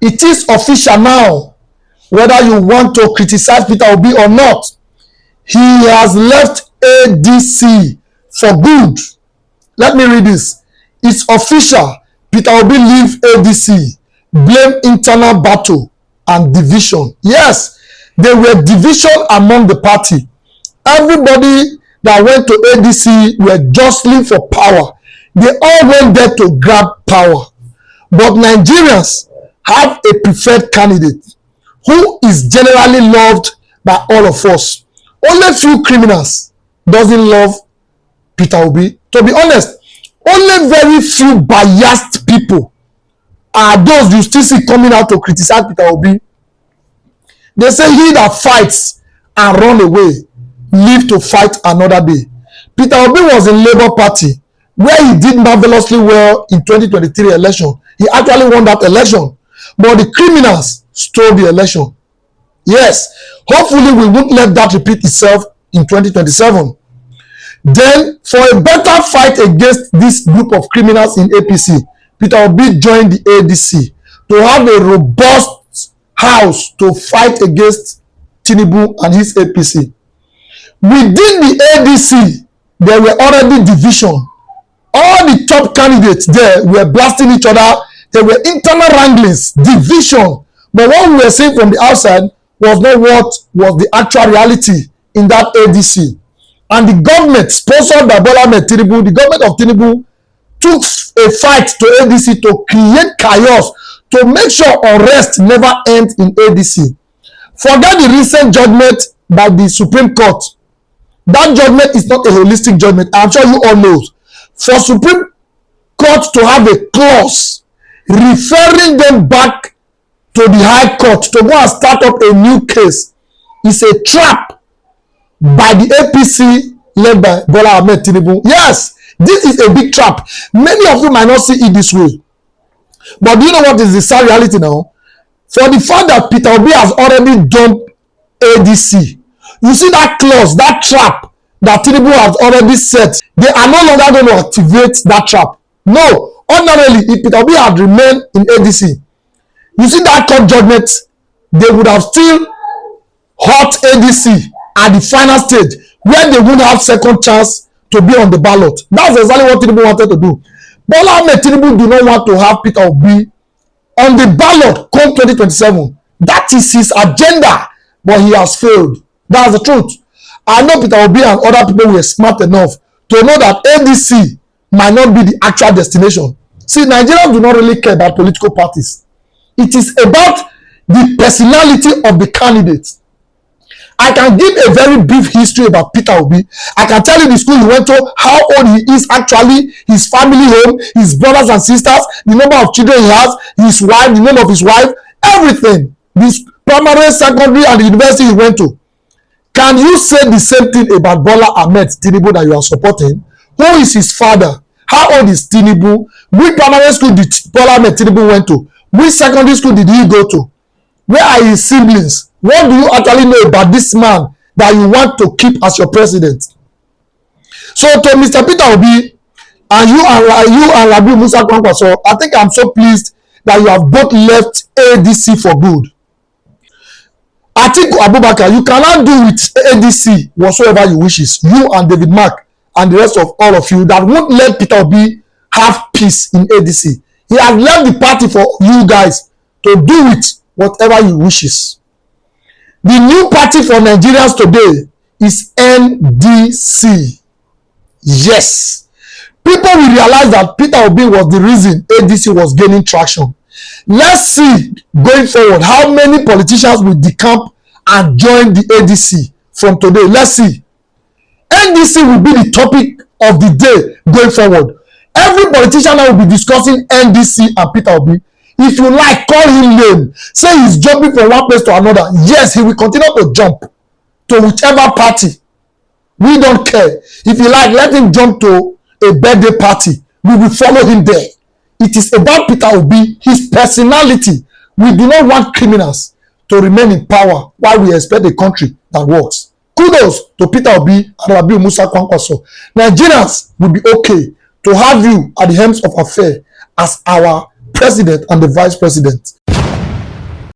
It is official now, whether you want to criticize Peter Obi or not. He has left ADC for good. Let me read this. It's official. Peter Obi leave ADC. Blame internal battle and division. Yes, there were division among the party. Everybody that went to ADC were jostling for power. They all went there to grab power. But Nigerians have a preferred candidate who is generally loved by all of us. Only few criminals doesn't love Peter Obi. To be honest, only very few biased people are those you still see coming out to criticize Peter Obi. They say he that fights and run away live to fight another day. Peter Obi was in Labour Party where he did marvelously well in 2023 election. He actually won that election. But the criminals stole the election. Yes, hopefully we won't let that repeat itself in 2027. Then, for a better fight against this group of criminals in APC, Peter Obi joined the ADC to have a robust house to fight against Tinubu and his APC. Within the ADC, there were already division. All the top candidates there were blasting each other. There were internal wranglings, division. But what we were seeing from the outside was not what was the actual reality in that ADC. And the government, sponsored by Bola Ahmed Tinubu, the government of Tinubu, took a fight to ADC to create chaos, to make sure unrest never ends in ADC. Forget the recent judgment by the Supreme Court. That judgment is not a holistic judgment. I'm sure you all know. For Supreme Court to have a clause referring them back to the High Court to go and start up a new case is a trap by the APC led by Bola Ahmed Tinubu. Yes, this is a big trap. Many of you might not see it this way. But do you know what is the sad reality now? For the fact that Peter Obi has already dumped ADC, you see that clause, that trap that Tinubu has already set, they are no longer going to activate that trap. No, ordinarily, if Peter Obi had remained in ADC, you see that court judgment, they would have still hurt ADC at the final stage where they wouldn't have second chance to be on the ballot. That's exactly what Tinubu wanted to do. Bola Ahmed Tinubu do not want to have Peter Obi on the ballot come 2027. That is his agenda, but he has failed. That's the truth. I know Peter Obi and other people were smart enough to know that ADC might not be the actual destination. See, Nigerians do not really care about political parties. It is about the personality of the candidates. I can give a very brief history about Peter Obi. I can tell you the school he went to, how old he is actually, his family home, his brothers and sisters, the number of children he has, his wife, the name of his wife, everything. This primary, secondary, and the university he went to. Can you say the same thing about Bola Ahmed Tinubu that you are supporting? Who is his father? How old is Tinubu? Which primary school did Bola Ahmed Tinubu went to? Which secondary school did he go to? Where are his siblings? What do you actually know about this man that you want to keep as your president? So to Mr. Peter Obi and you and Rabiu Musa Kwankwaso, I think I'm so pleased that you have both left ADC for good. Atiku Abubakar, you cannot do with ADC whatsoever you wishes. You and David Mark and the rest of all of you that won't let Peter Obi have peace in ADC. He has left the party for you guys to do with whatever you wishes. The new party for Nigerians today is NDC. Yes. People will realize that Peter Obi was the reason ADC was gaining traction. Let's see going forward how many politicians will decamp and join the ADC from today. Let's see. NDC will be the topic of the day going forward. Every politician now will be discussing NDC and Peter Obi. If you like, call him name. Say he's jumping from one place to another. Yes, he will continue to jump to whichever party. We don't care. If you like, let him jump to a birthday party. We will follow him there. It is about Peter Obi, his personality. We do not want criminals to remain in power while we expect a country that works. Kudos to Peter Obi and Rabiu Musa Kwankwaso. Nigerians will be okay to have you at the helms of affairs as our president and the vice president.